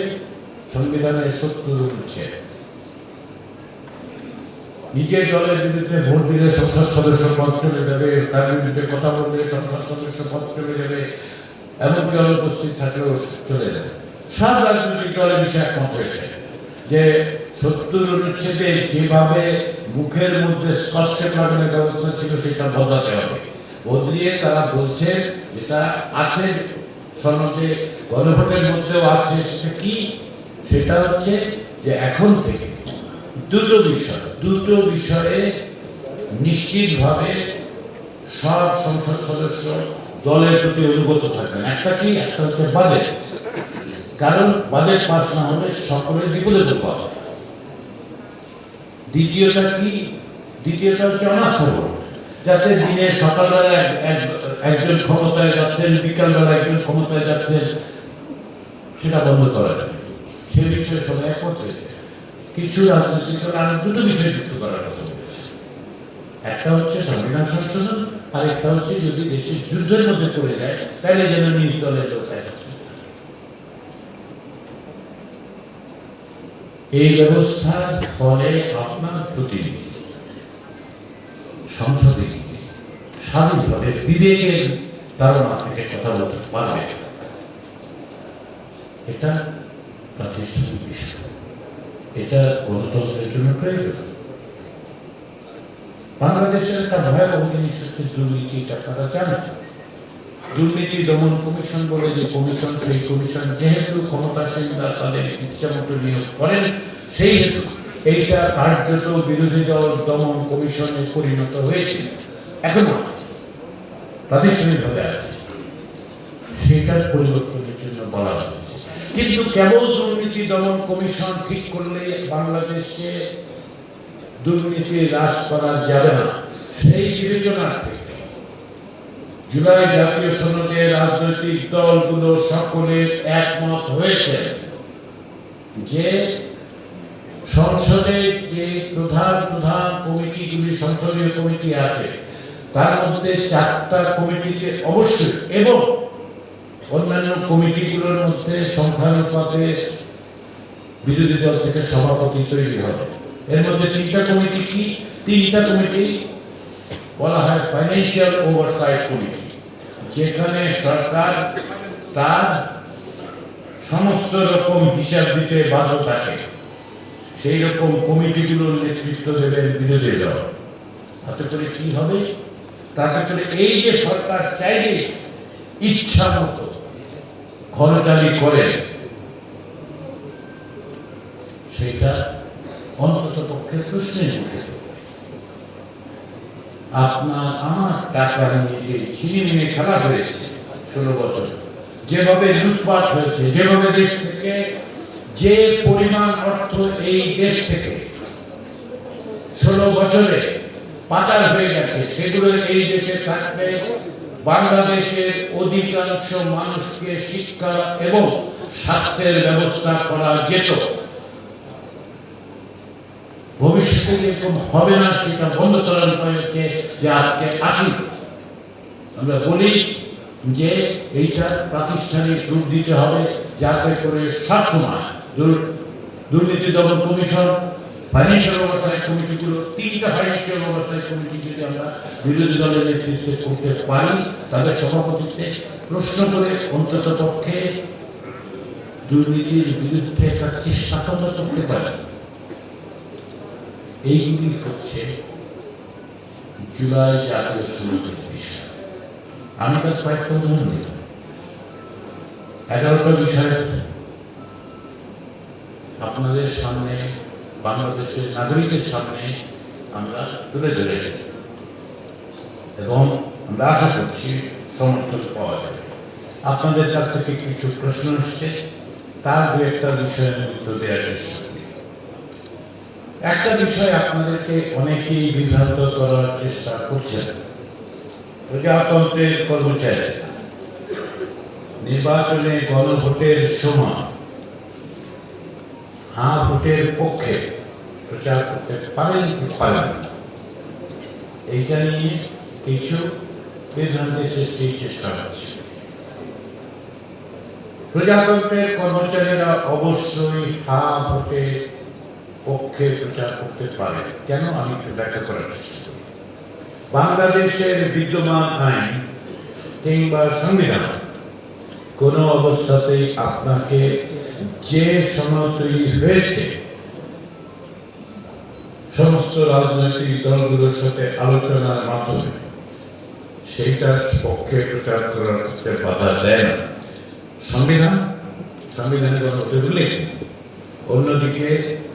S2: সংবিধানের 70 অনুচ্ছেদ। নিজের দলের বিরুদ্ধে ভোট দিলে সংসদ সদস্য পদ চলে যাবে, তার বিরুদ্ধে কথা বললে সংসদ সদস্য পদ চলে যাবে, এমনকি অনুপস্থিত থাকলেও চলে যাবে। সব রাজনৈতিক দলের বিষয়ে একমত হয়েছে যে 70 অনুচ্ছেদে যেভাবে মুখের মধ্যে স্পষ্ট লাগানোর ব্যবস্থা ছিল সেটা বদলাতে হবে। বদলিয়ে তারা বলছে, যেটা আছে সনদে, গণভোটের মধ্যেও আছে, সেটা কি? সেটা হচ্ছে যে এখন থেকে দুটো বিষয়ে নিশ্চিতভাবে সব সংসদ সদস্য দলের প্রতি অনুগত থাকবেন। একটা কি? একটা হচ্ছে বাজেট, কারণ বাজেট পাস না হলে সকলের বিপদে পড়বে। দ্বিতীয়টা কি? দ্বিতীয়টা হচ্ছে অনাস্থা ভোট, যাতে দিনে সকালবেলা একজন ক্ষমতায় যাচ্ছেন, বিকালবেলা একজন ক্ষমতায় যাচ্ছেন, সেটা বন্ধ করা যাবে। সে বিষয়ে সবাই একমত হয়েছে। কিছু রাজনৈতিক দল আরো দুটো বিষয় যুক্ত করার কথা বলেছে। একটা হচ্ছে সংবিধান সংশোধন, আর একটা হচ্ছে যদি দেশের যুদ্ধের মধ্যে পড়ে যায় তাহলে যেন নিজ দলের লোক এই ব্যবস্থার ফলে আপনার প্রতিনিধি সংসদে স্বাধীনভাবে বিবেকের ধারণা থেকে কথা বলতে পারবে। এটা প্রাতিষ্ঠানিক বিষয়, এটা গণতন্ত্রের জন্য প্রয়োজন। বাংলাদেশের একটা ভয়াবহ জিনিস হচ্ছে দুর্নীতি। আপনারা জানেন, দুর্নীতি দমন কমিশন বলে যে কমিশন, সেই কমিশন যেহেতু ক্ষমতাসীনরা তাদের ইচ্ছা মতো নিয়োগ করেন, সেই হেতু এইটা কার্যত বিরোধী দল দমন কমিশনে পরিণত হয়েছে। এখনো প্রাতিষ্ঠানিকভাবে আছে, সেটার পরিবর্তনের জন্য বলা হয়েছে। কিন্তু কেবল দুর্নীতি দমন কমিশন ঠিক করলে বাংলাদেশে দুর্নীতি হ্রাস করা যাবে না। সেই বিবেচনা থেকে জুলাই জাতীয় সনদে রাজনৈতিক দলগুলো সকলে একমত হয়েছে যে সংসদে যে প্রধান প্রধান কমিটিগুলি, সংসদীয় কমিটি আছে, তার মধ্যে 4টা কমিটিকে অবশ্যই, এবং অন্যান্য কমিটিগুলোর মধ্যে সংখ্যানুপাতে বিরোধী দল থেকে সভাপতি তৈরি হবে। এর মধ্যে 3টা কমিটি কি? তিনটা কমিটি বলা হয় ফাইন্যান্সিয়াল ওভারসাইট কমিটি, যেখানে সরকার তার সমস্ত রকম হিসাব দিতে বাধ্য থাকে। সেই রকম কমিটিগুলোর নেতৃত্ব দেবেন বিরোধী দল। তাতে করে কি হবে? তাতে করে এই যে সরকার চাইলে ইচ্ছা মতো খরচালি করে, সেটা অন্তত পক্ষে প্রশ্নের মুখে। আপনার আমার টাকা নিয়ে যে ছিনিমিনি খেলা হয়েছে 16 বছর, যেভাবে লুটপাট হয়েছে, যেভাবে দেশ থেকে যে পরিমাণ অর্থ এই দেশ থেকে 16 বছরে পাচার হয়ে গেছে, সেগুলো এই দেশে থাকলে বাংলাদেশের অধিকাংশ মানুষকে শিক্ষা এবং স্বাস্থ্যের ব্যবস্থা করা যেত। ভবিষ্যতে এরকম হবে না, সেটা বন্ধ করার উপায় হচ্ছে যে আজকে আসুন আমরা বলি যে এইটা প্রাতিষ্ঠানিক রূপ দিতে হবে, যাতে করে সবসময় দুর্নীতি দমন কমিশন, ফাইন্যান্সিয়াল ওভারসাইট কমিটিগুলো, তিনটা ফাইন্যান্সিয়াল ওভারসাইট কমিটি যদি আমরা বিরোধী দলের নেতৃত্বে করতে পারি, তাদের সভাপতিত্বে প্রশ্ন করে অন্তত পক্ষে দুর্নীতির বিরুদ্ধে একটা চেষ্টা করতে পারি। এইগুলি হচ্ছে জুলাই জাতীয় সমিতির বিষয়। আমি তার কয়েকটা উদাহরণ দিলাম। 11টা বিষয় আপনাদের সামনে, বাংলাদেশের নাগরিকের সামনে আমরা তুলে ধরেছি এবং আমরা আশা করছি সমর্থন পাওয়া যাবে। আপনাদের কাছ থেকে কিছু প্রশ্ন আসছে, তার দু একটা বিষয়ের উত্তর দেওয়ার চেষ্টা করি। একটা বিষয় আপনাদেরকে অনেকেই বিভ্রান্ত করার চেষ্টা করছেন। প্রজাতন্ত্রের কর্মচারী নির্বাচনে গণভোটের সময় হ্যাঁ ভোটের পক্ষে প্রচার করতে পারেন কি পারেন না, এইটা নিয়ে কিছু বিভ্রান্তি সৃষ্টির চেষ্টা হচ্ছে। প্রজাতন্ত্রের কর্মচারীরা অবশ্যই হ্যাঁ ভোটের পক্ষে প্রচার করতে পারে। কেন? আমি একটু ব্যাখ্যা করার চেষ্টা করি। বাংলাদেশের বিদ্যমান আইন কিংবা সংবিধান কোন অবস্থাতেই আপনাকে যে সময় তৈরি হয়েছে সমস্ত রাজনৈতিক দলগুলোর সাথে আলোচনার মাধ্যমে সেইটার পক্ষে প্রচার করার ক্ষেত্রে বাধা দেয় না সংবিধানে গণভোটের উল্লেখ। অন্যদিকে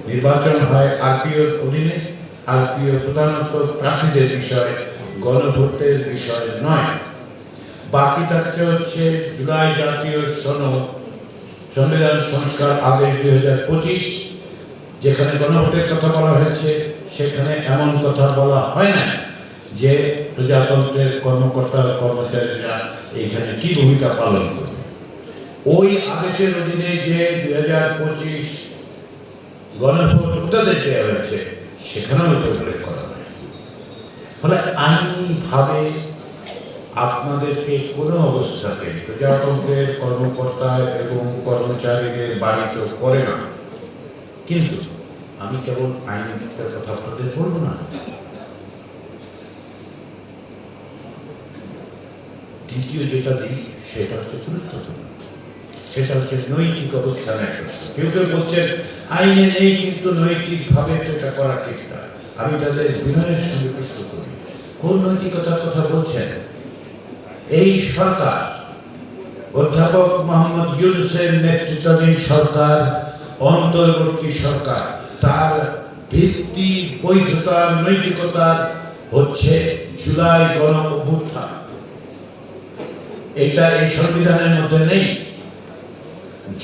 S2: নির্বাচন হয় আরপিওর অধীনে। আরপিও প্রধানত প্রার্থীদের বিষয়, গণভোটের বিষয় নয়। বাকি থাকছে হচ্ছে জুলাই জাতীয় সনদ, সংবিধান সংস্কার আদেশ 2025, যেখানে গণভোটের কথা বলা হয়েছে। সেখানে এমন কথা বলা হয় না যে প্রজাতন্ত্রের কর্মকর্তা কর্মচারীরা এইখানে কি ভূমিকা পালন করবে। ওই আদেশের অধীনে যে 2025 গণভোট উত্তরদের দেওয়া হয়েছে, সেখানেও এটা উল্লেখ করা হয়। ফলে আইনিভাবে আপনাদেরকে কোনো অবস্থাতে প্রজাতন্ত্রের কর্মকর্তা এবং কর্মচারীদের বাড়িত করে না। কিন্তু আমি কেবল আইনের কথা আপনাদের বলবো না, দ্বিতীয় যেটা দিক সেটা হচ্ছে গুরুত্বপূর্ণ, সেটা হচ্ছে নৈতিক অবস্থানের প্রশ্ন। কেউ কেউ বলছেন আইনে নেই, কিন্তু নৈতিকভাবে তো এটা করা ঠিক না। আমি তাদের বিনয়ের সঙ্গে প্রশ্ন করি, কোন নৈতিকতার কথা বলছেন? এই সরকার, অধ্যাপক মোহাম্মদ ইউনূসের নেতৃত্বাধীন সরকার, অন্তর্বর্তী সরকার, তার ভিত্তি বৈধতা নৈতিকতা হচ্ছে জুলাই গণ অভ্যুত্থান। এটা এই সংবিধানের মধ্যে নেই।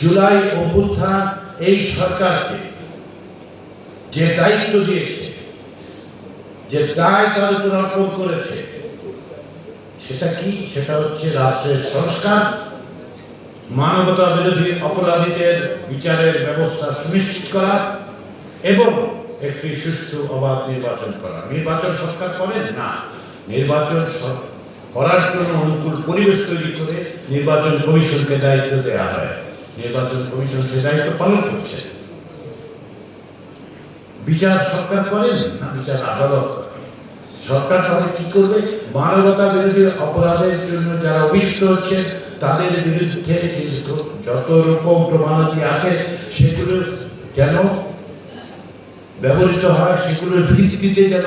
S2: জুলাই অভ্যুত্থান এই সরকারকে যে দায়িত্ব দিয়েছে, যে দায় তার উপর অর্পণ করেছে, সেটা কি? সেটা হচ্ছে রাষ্ট্রের সংস্কার, মানবতা বিরোধী অপরাধীদের বিচারের ব্যবস্থা সুনিশ্চিত করা এবং একটি সুষ্ঠু অবাধ নির্বাচন করা। নির্বাচন সংস্কার করেন না, নির্বাচন করার জন্য অনুকূল পরিবেশ তৈরি করে নির্বাচন কমিশনকে দায়িত্ব দেওয়া হয়। নির্বাচন কমিশন সে দায়িত্ব পালন করছে। বিচার সরকার করেন না বিচার আদালত করেন? সরকার তাহলে কি করবে? মানবতা বিরোধী অপরাধের জন্য যারা অভিযুক্ত হচ্ছে তাদের বিরুদ্ধে যত রকম প্রমাণাদি আছে সেগুলো যেন ব্যবহৃত হয়, সেগুলোর ভিত্তিতে যেন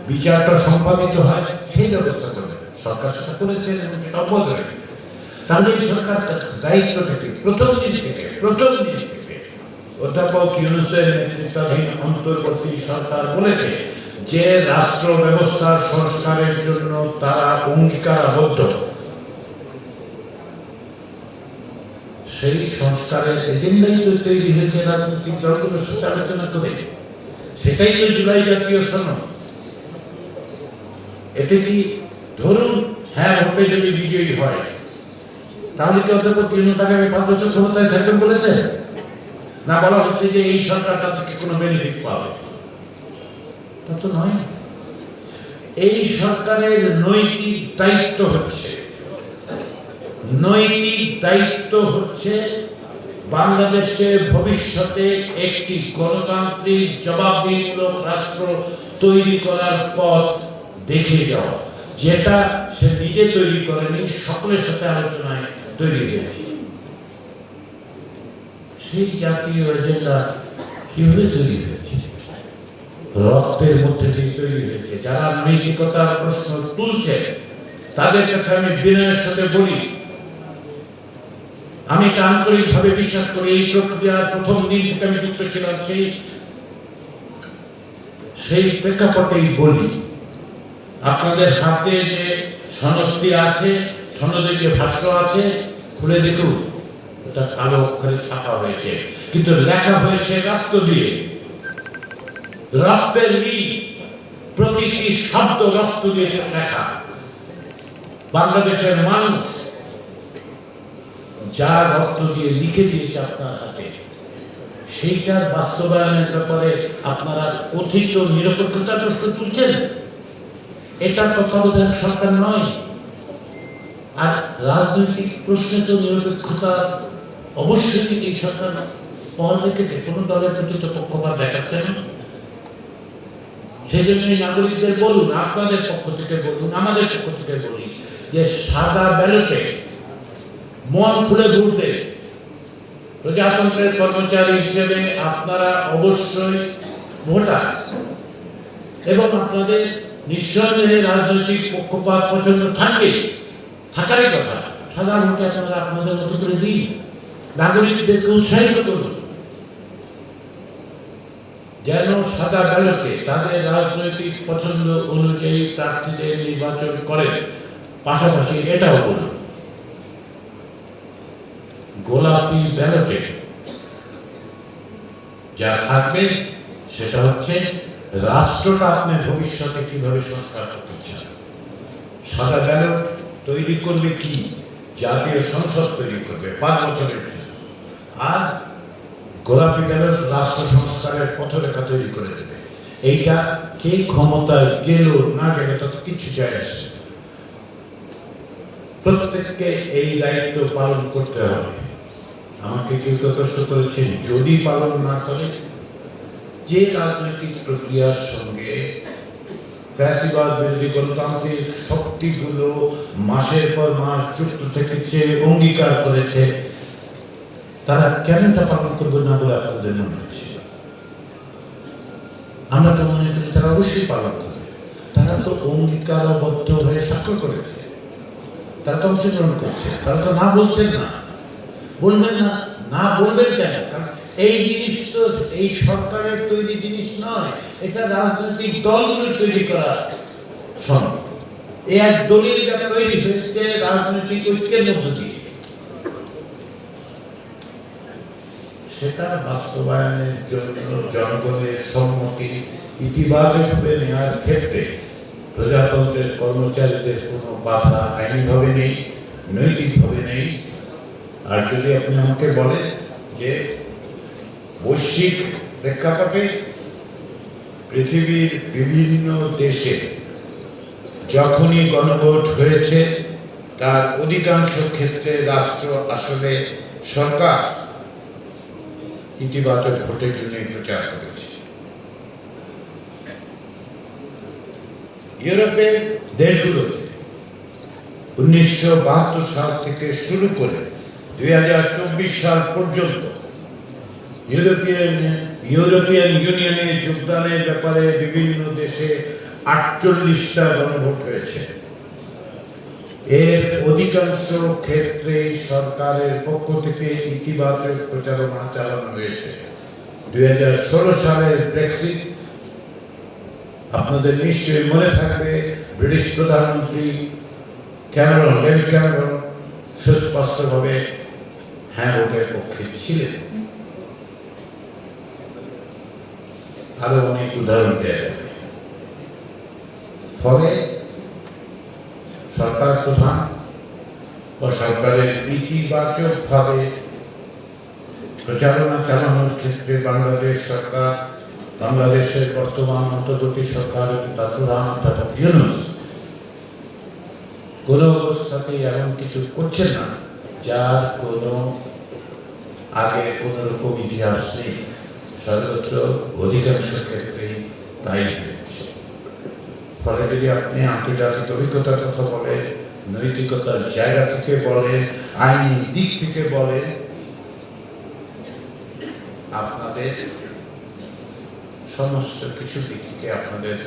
S2: বিচারটা সম্পাদিত হয়, সেই ব্যবস্থা করবে। সরকার সেটা করেছে এবং সেটা অব্যাহত রেখেছে। তাহলে এই সরকার দায়িত্ব থেকে প্রথম দিন থেকে অধ্যাপক ইউনূসের নেতৃত্বাধীন অন্তর্বর্তী সরকার বলেছে যে রাষ্ট্র ব্যবস্থার সংস্কারের জন্য তারা অঙ্গীকারাবদ্ধ। সেই সংস্কারের এজেন্ডাই তো তৈরি হয়েছে রাজনৈতিক দলগুলোর সাথে আলোচনা করে, সেটাই তো জুলাই জাতীয় সনদ। এতে কি ধরুন হ্যাঁ ভোটে যদি বিজয়ী হয় তাহলে কি অধ্যাপক ইউনূস আগামী 5 বছর ক্ষমতায় থাকবেন বলেছে? না বলা হচ্ছে যে এই সরকারটা থেকে কোনো বেনিফিট পাবে? তা তো নয়। এই সরকারের নৈতিক দায়িত্ব হচ্ছে বাংলাদেশের ভবিষ্যতে একটি গণতান্ত্রিক জবাবদিহিমূলক রাষ্ট্র তৈরি করার পথ দেখিয়ে যাওয়া, যেটা সে নিজে তৈরি করেনি, সকলের সাথে আলোচনায় তৈরি হয়েছে। সেই জাতীয় এজেন্ডা কিভাবে তৈরি হয়েছে? রক্তের মধ্যে দিয়ে তৈরি হয়েছে। যারা নৈতিকতার প্রশ্ন তুলছে তাদের কাছে আমি বিনয়ের সাথে বলি, আমি এটা আন্তরিকভাবে বিশ্বাস করি, এই প্রক্রিয়ার প্রথম দিন থেকে আমি যুক্ত ছিলাম, সেই প্রেক্ষাপটেই বলি, আপনাদের হাতে যে সনদটি আছে, সনদে যে ভাষ্য আছে, খুলে দেখুন, ওটা কালো অক্ষরে ছাপা হয়েছে, কিন্তু লেখা হয়েছে রক্ত দিয়ে। রক্তের প্রতিটি শব্দ রক্ত দিয়ে লেখা। বাংলাদেশের মানুষ যা রক্ত দিয়ে লিখে দিয়েছে আপনার হাতে, সেইটার বাস্তবায়নের ব্যাপারে আপনারা কথিত নিরপেক্ষতার প্রশ্ন তুলছেন। এটা তত্ত্বাবধায়ক সরকার নয়। আর রাজনৈতিক প্রশ্নে তো নিরপেক্ষতা অবশ্যই এই সরকার পল রেখেছে, কোনো দলের প্রতি তো পক্ষপাত দেখাচ্ছে না। সেই জন্যই নাগরিকদের বলুন, আপনাদের পক্ষ থেকে বলুন, আমাদের পক্ষ থেকে বলি, যে সাদা ব্যালটে মন খুলে ঘুরতে প্রজাতন্ত্রের কর্মচারী হিসেবে আপনারা অবশ্যই ভোটার, এবং আপনাদের নিঃসন্দেহে রাজনৈতিক পক্ষপাত পছন্দ থাকারই কথা। সাদা ভোটে আপনারা আপনাদের মতো করে দিন, নাগরিকদেরকে উৎসাহিত করুন যেন সাদা ব্যালটে তাদের রাজনৈতিক পছন্দ অনুযায়ী প্রার্থীদের নির্বাচন করেন। পাশাপাশি এটাও বলুন, গোলাপি ব্যালটে যা থাকবে সেটা হচ্ছে রাষ্ট্রটা আপনি ভবিষ্যতে কিভাবে সংস্কার করতে চান। সাদা ব্যালট তৈরি করবে কি? জাতীয় সংসদ তৈরি করবে 5 বছরের জন্য, আর গোলাপি ব্যালট রাষ্ট্র সংস্কারের পথরেখা তৈরি করে দেবে। এইটা কে ক্ষমতায় গেল না গেলে তত কিছু যায় আসে, প্রত্যেককে এই দায়িত্ব পালন করতে হবে। আমাকে কেউ প্রশ্ন করেছেন, যদি পালন না করে, যে রাজনৈতিক প্রক্রিয়ার সঙ্গে ফ্যাসিবাদ বিরোধী গণতান্ত্রিক শক্তিগুলো মাসের পর মাস যুক্ত থেকেছে, অঙ্গীকার করেছে, তারা কেন তা পালন করবে না বলে আপনাদের মনে হচ্ছে? আমরা তো মনে করি তারা অবশ্যই পালন করবে। তারা তো অঙ্গীকারবদ্ধ হয়ে স্বাক্ষর করেছে, তারা তো অংশগ্রহণ করছে, তারা তো না বলছেন না। বলবেন না, না বলবেন কেন? কারণ এই জিনিস তো এই সরকারের তৈরি জিনিস নয়, এটা রাজনৈতিক দলগুলোর তৈরি করা সনদ। এই এক দলিল যা তৈরি হয়েছে রাজনৈতিক ঐক্যের মধ্য দিয়ে, সেটা বাস্তবায়নের জন্য জনগণের সম্মতি ইতিবাচকভাবে নেওয়ার ক্ষেত্রে প্রজাতন্ত্রের কর্মচারীদের কোনো বাধা আইনিভাবে নেই, নৈতিকভাবে নেই। আর যদি আপনি আমাকে বলেন যে বৈশ্বিক প্রেক্ষাপটে পৃথিবীর বিভিন্ন দেশে যখনই গণভোট হয়েছে, তার অধিকাংশ ক্ষেত্রে রাষ্ট্র আসলে সরকার ইতিবাচক ভোটের জন্য প্রচার করেছে। ইউরোপের দেশগুলোতে 1972 সাল থেকে শুরু করে 2024 সাল পর্যন্ত ইউরোপিয়ান ইউনিয়নে যোগদানের ব্যাপারে বিভিন্ন দেশে 48টা গণভোট হয়েছে। এর অধিকাংশ ক্ষেত্রে সরকারের পক্ষ থেকে ইতিবাচক প্রচারণা চালানো হয়েছে। 2016 সালের ব্রেক্সিট, আপনাদের নিশ্চয়ই মনে থাকবে, ব্রিটিশ প্রধানমন্ত্রী ডেভিড ক্যামেরন সুস্পষ্টভাবে হ্যাঁ ভোটের পক্ষে ছিলেন। আরো অনেক উদাহরণ দেওয়া যাবে। ফলে সরকার প্রধান বা সরকারের ইতিবাচক ভাবে প্রচারণা চালানোর ক্ষেত্রে বাংলাদেশ সরকার, বাংলাদেশের বর্তমান অন্তর্বর্তী সরকার তার প্রধান অর্থাৎ ইউনূস কোন অবস্থাতেই এমন কিছু করছে না যার কোনো আগে কোন রকম ইতিহাস নেই। সর্বত্র অধিকাংশ ক্ষেত্রেই তাই হয়েছে। ফলে যদি আপনি আন্তর্জাতিক অভিজ্ঞতার কথা বলেন, নৈতিকতার জায়গা থেকে বলেন, আইনি দিক থেকে বলেন, আপনাদের সমস্ত কিছু দিক থেকে আপনাদের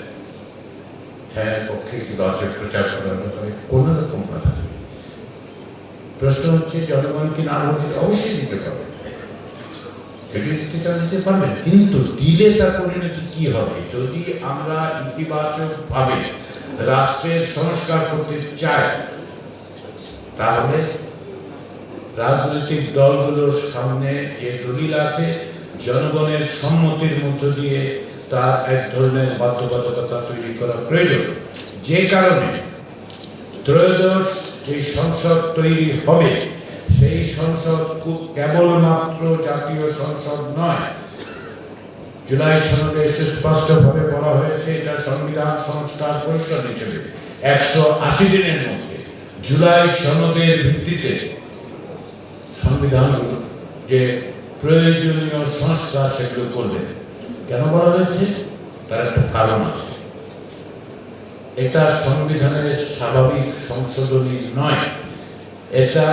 S2: হ্যাঁ পক্ষে ইতিবাচক প্রচার করার ব্যাপারে কোন রকম কথা নেই। প্রশ্ন হচ্ছে জনগণ কি না হলে অবশ্যই দিতে পারবে, যদি দিতে চান দিতে পারবেন, কিন্তু দিলে তার পরিণতি কি হবে? যদি আমরা ইতিবাচক ভাবে রাষ্ট্রের সংস্কার করতে চাই, তাহলে রাজনৈতিক দলগুলোর সামনে যে দলিল আছে জনগণের সম্মতির মধ্য দিয়ে তার এক ধরনের বাধ্যবাধকতা তৈরি করা প্রয়োজন। যে কারণে ত্রয়োদশ যে সংসদ তৈরি হবে, সেই সংসদ কেবলমাত্র জাতীয় সংসদ নয়। জুলাই সনদে সুস্পষ্টভাবে বলা হয়েছে এটা সংবিধান সংস্কার পরিষদ হিসেবে 180 দিনের মধ্যে জুলাই সনদের ভিত্তিতে সংবিধান যে প্রয়োজনীয় সংস্কার সেগুলো করবে। কেন বলা হয়েছে? তার একটা কারণ আছে। এটা সংবিধানের স্বাভাবিক সংশোধনী নয়, এটা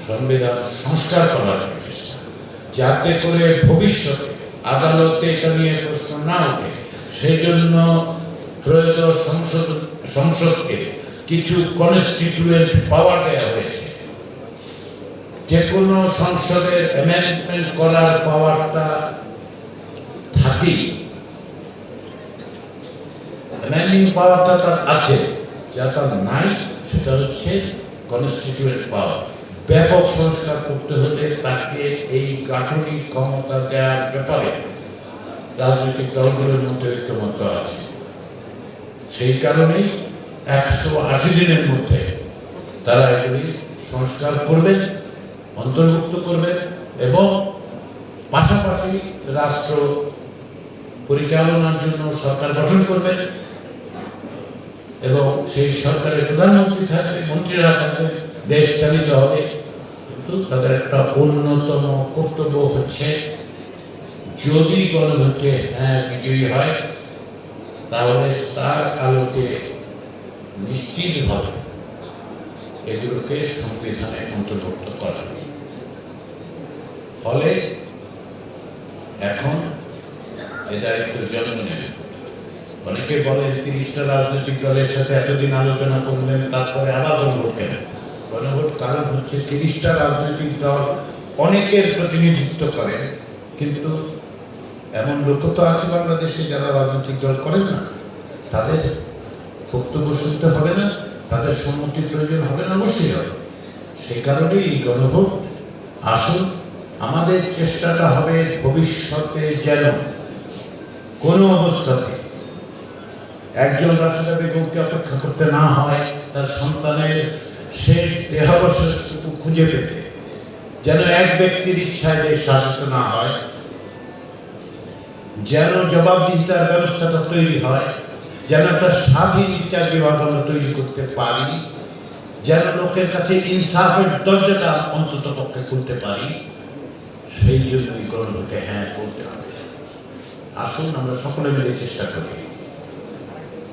S2: সংবিধান সংস্কার করার প্রচেষ্টা, যাতে করে ভবিষ্যতে আদালতে এটা নিয়ে প্রশ্ন না ওঠে। সেই জন্য ত্রয়োদশ সংসদকে কিছু কনস্টিটিউয়েন্ট পাওয়ার দেওয়া হয়েছে। যে কোনো সংসদের অ্যামেন্ডমেন্ট করার পাওয়ারটা থাকেই, অ্যামেন্ডিং পাওয়ারটা তার আছে, যা তার নাই সেটা হচ্ছে কনস্টিটিউয়েন্ট পাওয়ার। ব্যাপক সংস্কার করতে হলে তাকে এই গাঠনিক ক্ষমতা দেওয়ার ব্যাপারে রাজনৈতিক দলগুলোর মধ্যে ঐক্যমত্য আছে। সেই কারণেই 180 দিনের মধ্যে তারা এগুলি সংস্কার করবেন, অন্তর্ভুক্ত করবেন এবং পাশাপাশি রাষ্ট্র পরিচালনার জন্য সরকার গঠন করবেন এবং সেই সরকারের প্রধানমন্ত্রী থাকবে, মন্ত্রীরা থাকবে, দেশ চালিত হবে। কিন্তু তাদের একটা অন্যতম কর্তব্য হচ্ছে, যদি গণভোটে হ্যাঁ বিজয়ী হয়, তাহলে তার আলোকে নিশ্চিতভাবে এগুলোকে সংবিধানে অন্তর্ভুক্ত করা। ফলে এখন এ দায়িত্ব জন্ম নেবে। অনেকে বলেন 30টা রাজনৈতিক দলের সাথে এতদিন আলোচনা করলেন, তারপরে আবার গণভোট কেন? গণভোট কারণ হচ্ছে 30টা রাজনৈতিক দল অনেকের প্রতিনিধিত্ব করেন, কিন্তু এমন লোক তো আছে বাংলাদেশে যারা রাজনৈতিক দল করেন না, তাদের বক্তব্য শুনতে হবে না, তাদের সম্মতির প্রয়োজন হবে না, অবশ্যই হবে। সেই কারণেই এই গণভোট। আসুন, আমাদের চেষ্টাটা হবে ভবিষ্যতে যেন কোনো অবস্থাতে একজন রাশেদা বেগমকে অপেক্ষা করতে না হয়, তার সন্তানের শেষ দেহাবশেষটুকু খুঁজে পেতে, যেন এক ব্যক্তির ইচ্ছায় দেশ শাসিত না হয়, যেন জবাবদিহিতার ব্যবস্থাটা তৈরি হয়, যেন একটা স্বাধীন বিচার বিভাগ আমরা তৈরি করতে পারি, যেন লোকের কাছে ইনসাফের দরজাটা অন্তত পক্ষে খুলতে পারি। সেই জন্যই গণভোটে হ্যাঁ বলতে হবে। আসুন আমরা সকলে মিলে চেষ্টা করি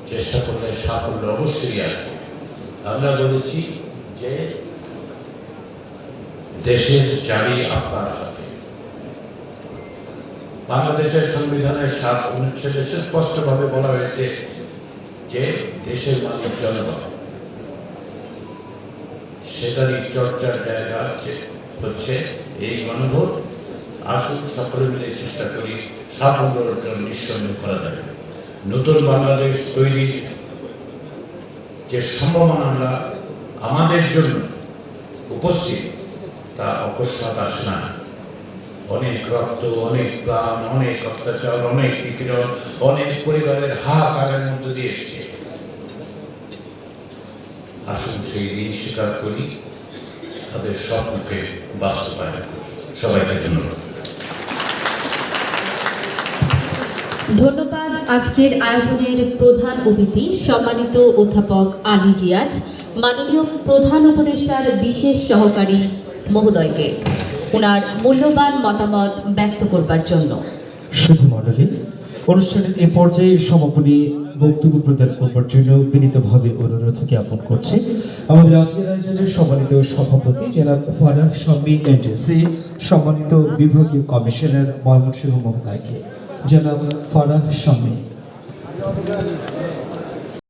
S2: যে
S1: চেষ্টা করলে সাফল্য অবশ্যই আসবে। আমরা বলেছি যে দেশের চাবি আপনার হাতে। বাংলাদেশের সংবিধানের 7 অনুচ্ছেদে স্পষ্টভাবে বলা হয়েছে যে দেশের মালিক জনগণ। সেটারই চর্চার জায়গা হচ্ছে এই গণভোট। আসুন সকলে মিলে চেষ্টা করি সাফল্য অর্জন নিঃসন্দেহ করা যাবে। নতুন বাংলাদেশ তৈরির যে সম্ভাবনা আমরা আমাদের জন্য উপস্থিত, তা অকস্মাৎ আসে না। অনেক রক্ত, অনেক প্রাণ, অনেক অত্যাচার, অনেক নিপীড়ন, অনেক পরিবারের হাহাকারের মধ্য দিয়ে এসছে। আসুন সেই দিন স্বীকার করি, তাদের স্বপ্নকে বাস্তবায়ন করি। সবাইকে ধন্যবাদ।
S3: ধন্যবাদ আজকের আয়োজনের প্রধান অতিথি সম্মানিত অধ্যাপক আলী রিয়াজ, মাননীয় প্রধান উপদেষ্টার বিশেষ সহকারী মহোদয়কে ওনার মূল্যবান মতামত ব্যক্ত করবার জন্য।
S4: শুধু মণ্ডলী, অনুষ্ঠানের এ পর্যায়ে সমাপনী বক্তব্য প্রদান করবার জন্য বিনীতভাবে অনুরোধ জ্ঞাপন করছে আমাদের আজকের আয়োজনের সম্মানিত সভাপতি জনাব ফারাহ শাম্মী এনটিসি, সম্মানিত বিভাগীয় কমিশনার ময়মনসিংহ মহোদয়কে। জনাব ফারাহ শাম্মী।